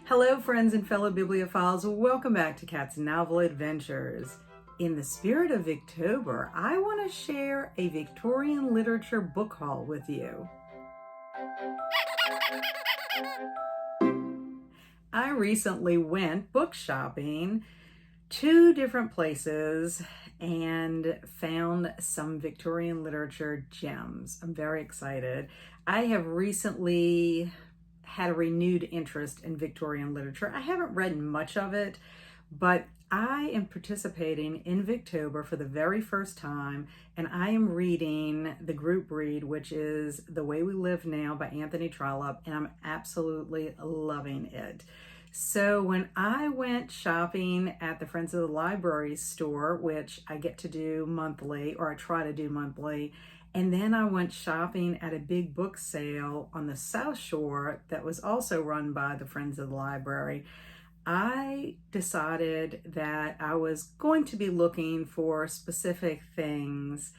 Hello, friends and fellow bibliophiles. Welcome back to Kat's Novel Adventures. In the spirit of Victober, I want to share a Victorian literature book haul with you. I recently went book shopping, 2 different places, and found some Victorian literature gems. I'm very excited. I have recently had a renewed interest in Victorian literature. I haven't read much of it, but I am participating in Victober for the very first time, and I am reading the group read, which is The Way We Live Now by Anthony Trollope, and I'm absolutely loving it. So when I went shopping at the Friends of the Library store, which I get to do monthly, or I try to do monthly, and then I went shopping at a big book sale on the South Shore that was also run by the Friends of the Library, I decided that I was going to be looking for specific things,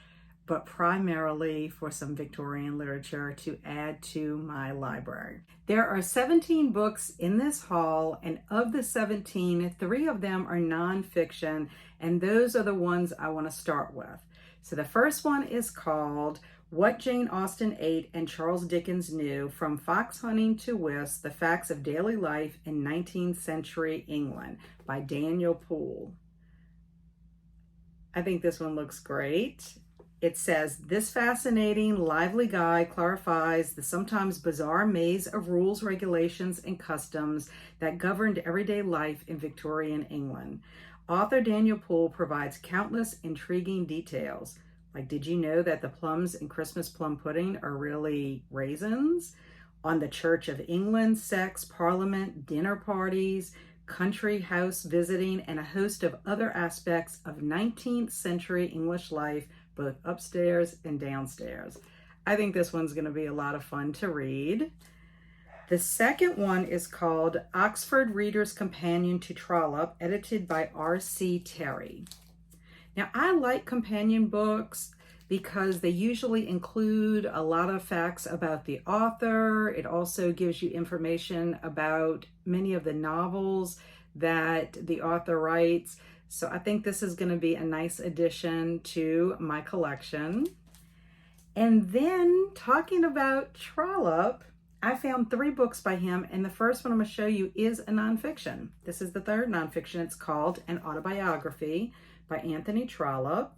but primarily for some Victorian literature to add to my library. There are 17 books in this haul, and of the 17, 3 of them are nonfiction, and those are the ones I want to start with. So the first one is called What Jane Austen Ate and Charles Dickens Knew, From Fox Hunting to Whist, The Facts of Daily Life in 19th Century England by Daniel Poole. I think this one looks great. It says, this fascinating, lively guide clarifies the sometimes bizarre maze of rules, regulations, and customs that governed everyday life in Victorian England. Author Daniel Poole provides countless intriguing details. Like, did you know that the plums in Christmas plum pudding are really raisins? On the Church of England, sex, parliament, dinner parties, country house visiting, and a host of other aspects of 19th century English life, both upstairs and downstairs. I think this one's going to be a lot of fun to read. The second one is called Oxford Reader's Companion to Trollope, edited by R.C. Terry. Now, I like companion books because they usually include a lot of facts about the author. It also gives you information about many of the novels that the author writes. So I think this is going to be a nice addition to my collection. And then talking about Trollope, I found 3 books by him, and the first one I'm going to show you is a nonfiction. This is the third nonfiction. It's called An Autobiography by Anthony Trollope.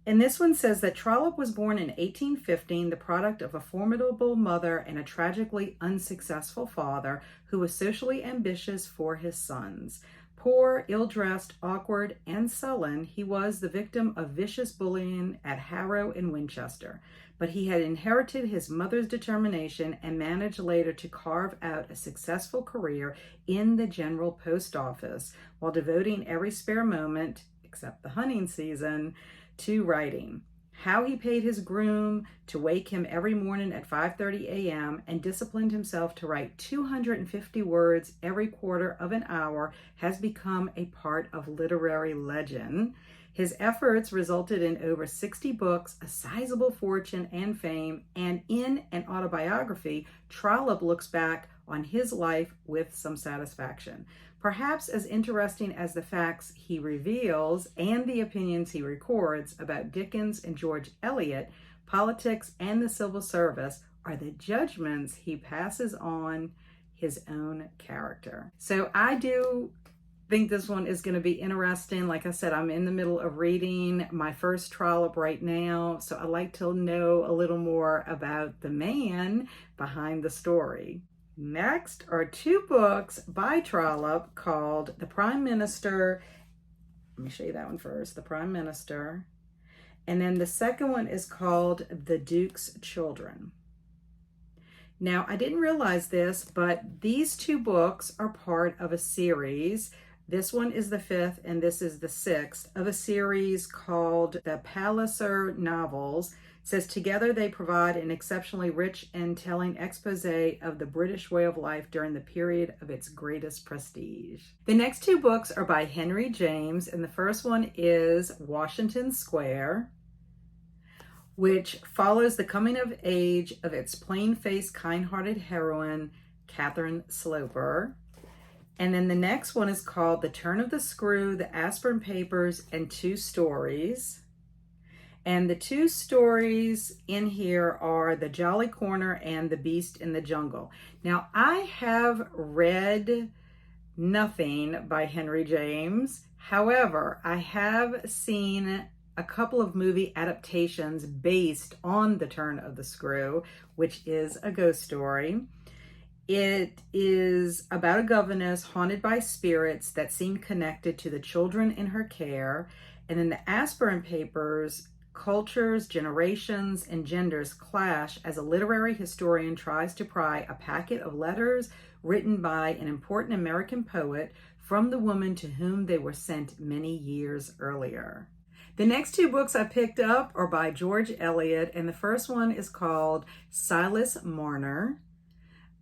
And this one says that Trollope was born in 1815, the product of a formidable mother and a tragically unsuccessful father who was socially ambitious for his sons. Poor, ill-dressed, awkward, and sullen, he was the victim of vicious bullying at Harrow and Winchester. But he had inherited his mother's determination and managed later to carve out a successful career in the General Post Office while devoting every spare moment, except the hunting season, to writing. How he paid his groom to wake him every morning at 5:30 a.m. and disciplined himself to write 250 words every quarter of an hour has become a part of literary legend. His efforts resulted in over 60 books, a sizable fortune and fame, and in An Autobiography, Trollope looks back on his life with some satisfaction. Perhaps as interesting as the facts he reveals and the opinions he records about Dickens and George Eliot, politics, and the civil service are the judgments he passes on his own character. So I do think this one is going to be interesting. Like I said, I'm in the middle of reading my first Trollope right now, so I like to know a little more about the man behind the story. Next are 2 books by Trollope called The Prime Minister. Let me show you that one first, The Prime Minister. And then the second one is called The Duke's Children. Now, I didn't realize this, but these 2 books are part of a series. This one is the 5th and this is the 6th of a series called the Palliser Novels. It says together they provide an exceptionally rich and telling expose of the British way of life during the period of its greatest prestige. The next 2 books are by Henry James, and the first one is Washington Square, which follows the coming of age of its plain-faced, kind-hearted heroine, Catherine Sloper. And then the next one is called The Turn of the Screw, The Aspirin Papers, and Two Stories. And the two stories in here are The Jolly Corner and The Beast in the Jungle. Now, I have read nothing by Henry James. However, I have seen a couple of movie adaptations based on The Turn of the Screw, which is a ghost story. It is about a governess haunted by spirits that seem connected to the children in her care. And in The Aspirin Papers, cultures, generations, and genders clash as a literary historian tries to pry a packet of letters written by an important American poet from the woman to whom they were sent many years earlier. The next two books I picked up are by George Eliot, and the first one is called Silas Marner.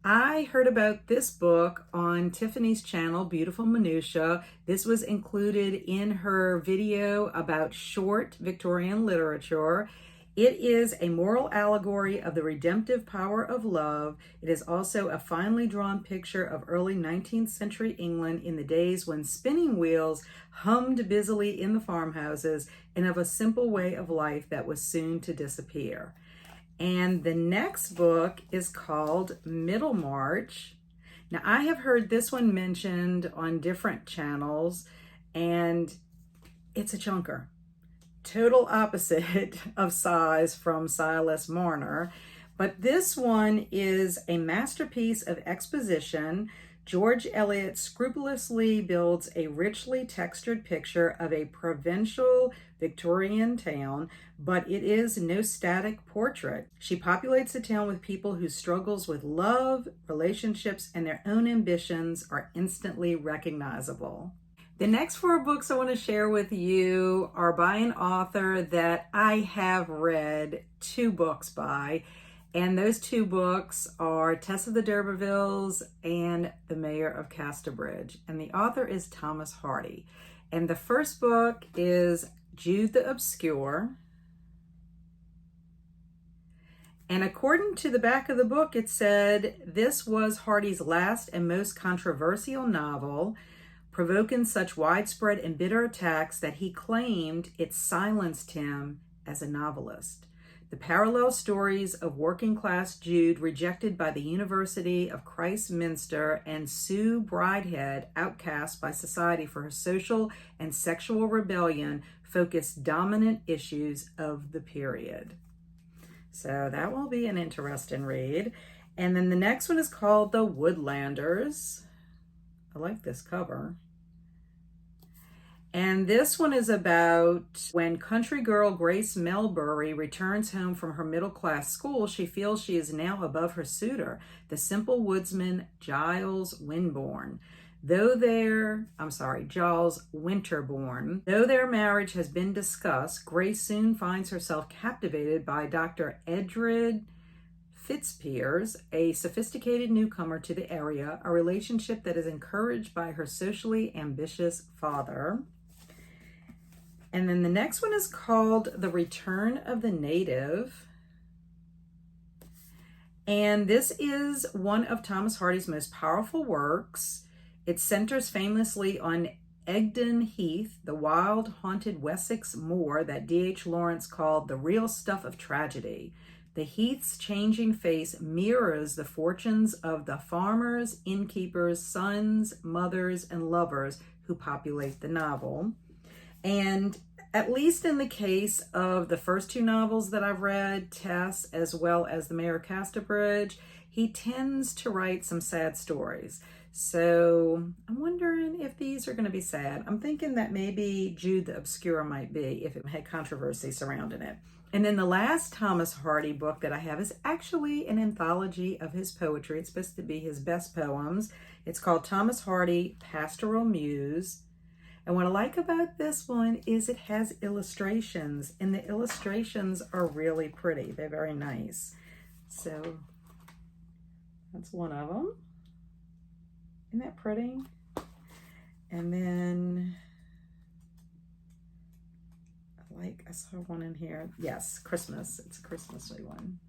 I heard about this book on Tiffany's channel, Beautiful Minutia. This was included in her video about short Victorian literature. It is a moral allegory of the redemptive power of love. It is also a finely drawn picture of early 19th century England in the days when spinning wheels hummed busily in the farmhouses, and of a simple way of life that was soon to disappear. And the next book is called Middlemarch. Now, I have heard this one mentioned on different channels, and it's a chunker. Total opposite of size from Silas Marner. But this one is a masterpiece of exposition. George Eliot scrupulously builds a richly textured picture of a provincial Victorian town, but it is no static portrait. She populates the town with people whose struggles with love, relationships, and their own ambitions are instantly recognizable. The next four books I want to share with you are by an author that I have read two books by. And those two books are Tess of the D'Urbervilles and The Mayor of Casterbridge. And the author is Thomas Hardy. And the first book is Jude the Obscure. And according to the back of the book, it said this was Hardy's last and most controversial novel, provoking such widespread and bitter attacks that he claimed it silenced him as a novelist. The parallel stories of working-class Jude rejected by the University of Christminster and Sue Bridehead, outcast by society for her social and sexual rebellion, focus dominant issues of the period. So that will be an interesting read. And then the next one is called The Woodlanders. I like this cover. And this one is about when country girl Grace Melbury returns home from her middle-class school, she feels she is now above her suitor, the simple woodsman Giles Winterbourne. Giles Winterbourne. Though their marriage has been discussed, Grace soon finds herself captivated by Dr. Edred Fitzpiers, a sophisticated newcomer to the area, a relationship that is encouraged by her socially ambitious father. And then the next one is called The Return of the Native. And this is one of Thomas Hardy's most powerful works. It centers famously on Egdon Heath, the wild, haunted Wessex moor that D.H. Lawrence called the real stuff of tragedy. The Heath's changing face mirrors the fortunes of the farmers, innkeepers, sons, mothers, and lovers who populate the novel. And at least in the case of the first two novels that I've read, Tess as well as The Mayor of Casterbridge, he tends to write some sad stories. So I'm wondering if these are going to be sad. I'm thinking that maybe Jude the Obscure might be, if it had controversy surrounding it. And then the last Thomas Hardy book that I have is actually an anthology of his poetry. It's supposed to be his best poems. It's called Thomas Hardy, Pastoral Muse. And what I like about this one is it has illustrations, and the illustrations are really pretty. They're very nice. So that's one of them. Isn't that pretty? And then I saw one in here. Yes, Christmas. It's a Christmassy one.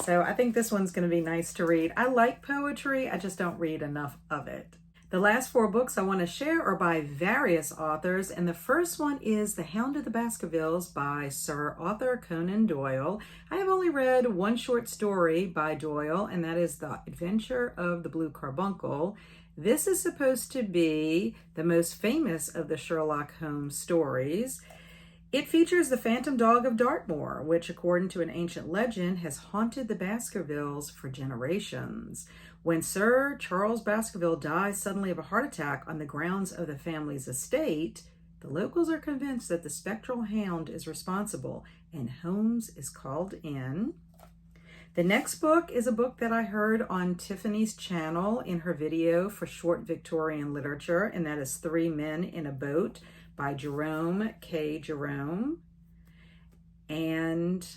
So I think this one's going to be nice to read. I like poetry, I just don't read enough of it. The last 4 books I want to share are by various authors, and the first one is The Hound of the Baskervilles by Sir Arthur Conan Doyle. I have only read one short story by Doyle, and that is The Adventure of the Blue Carbuncle. This is supposed to be the most famous of the Sherlock Holmes stories. It features the phantom dog of Dartmoor, which, according to an ancient legend, has haunted the Baskervilles for generations. When Sir Charles Baskerville dies suddenly of a heart attack on the grounds of the family's estate, the locals are convinced that the spectral hound is responsible, and Holmes is called in. The next book is a book that I heard on Tiffany's channel in her video for short Victorian literature, and that is 3 Men in a Boat by Jerome K. Jerome. And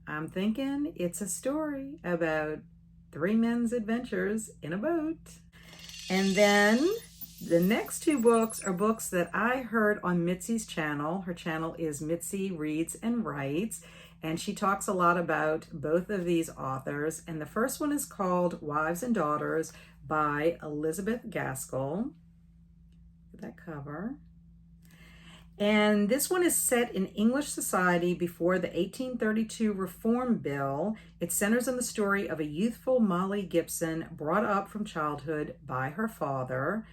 I'm thinking it's a story about 3 men's adventures in a boat. And then the next 2 books are books that I heard on Mitzi's channel. Her channel is Mitzi Reads and Writes, and she talks a lot about both of these authors. And the first one is called Wives and Daughters by Elizabeth Gaskell. Look at that cover. And this one is set in English society before the 1832 Reform Bill. It centers on the story of a youthful Molly Gibson brought up from childhood by her father.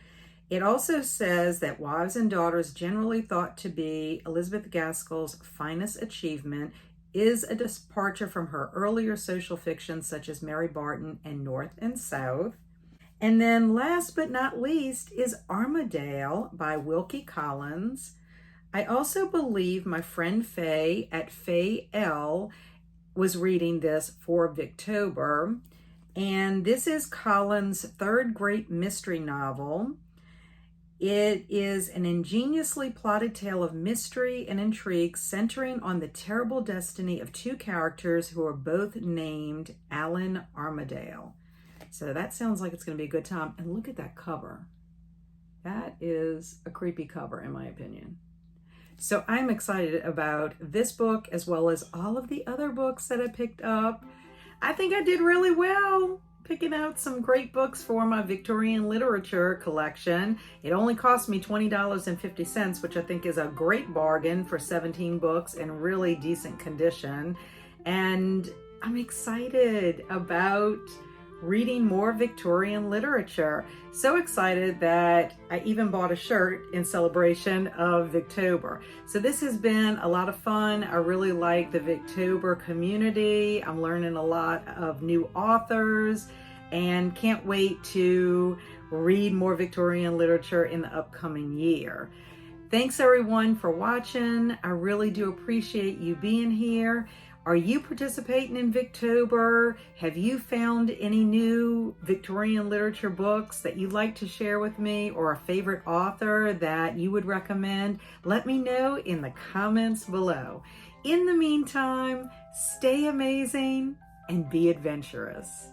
It also says that Wives and Daughters, generally thought to be Elizabeth Gaskell's finest achievement, is a departure from her earlier social fiction such as Mary Barton and North and South. And then last but not least is Armadale by Wilkie Collins. I also believe my friend Faye at Faye L was reading this for Victober, and this is Collins' 3rd great mystery novel. It is an ingeniously plotted tale of mystery and intrigue centering on the terrible destiny of 2 characters who are both named Alan Armadale. So that sounds like it's going to be a good time. And look at that cover. That is a creepy cover, in my opinion. So I'm excited about this book as well as all of the other books that I picked up. I think I did really well picking out some great books for my Victorian literature collection. It only cost me $20.50, which I think is a great bargain for 17 books in really decent condition. And I'm excited about reading more Victorian literature. So excited that I even bought a shirt in celebration of Victober. So this has been a lot of fun. I really like the Victober community. I'm learning a lot of new authors and can't wait to read more Victorian literature in the upcoming year. Thanks everyone for watching. I really do appreciate you being here. Are you participating in Victober? Have you found any new Victorian literature books that you'd like to share with me, or a favorite author that you would recommend? Let me know in the comments below. In the meantime, stay amazing and be adventurous.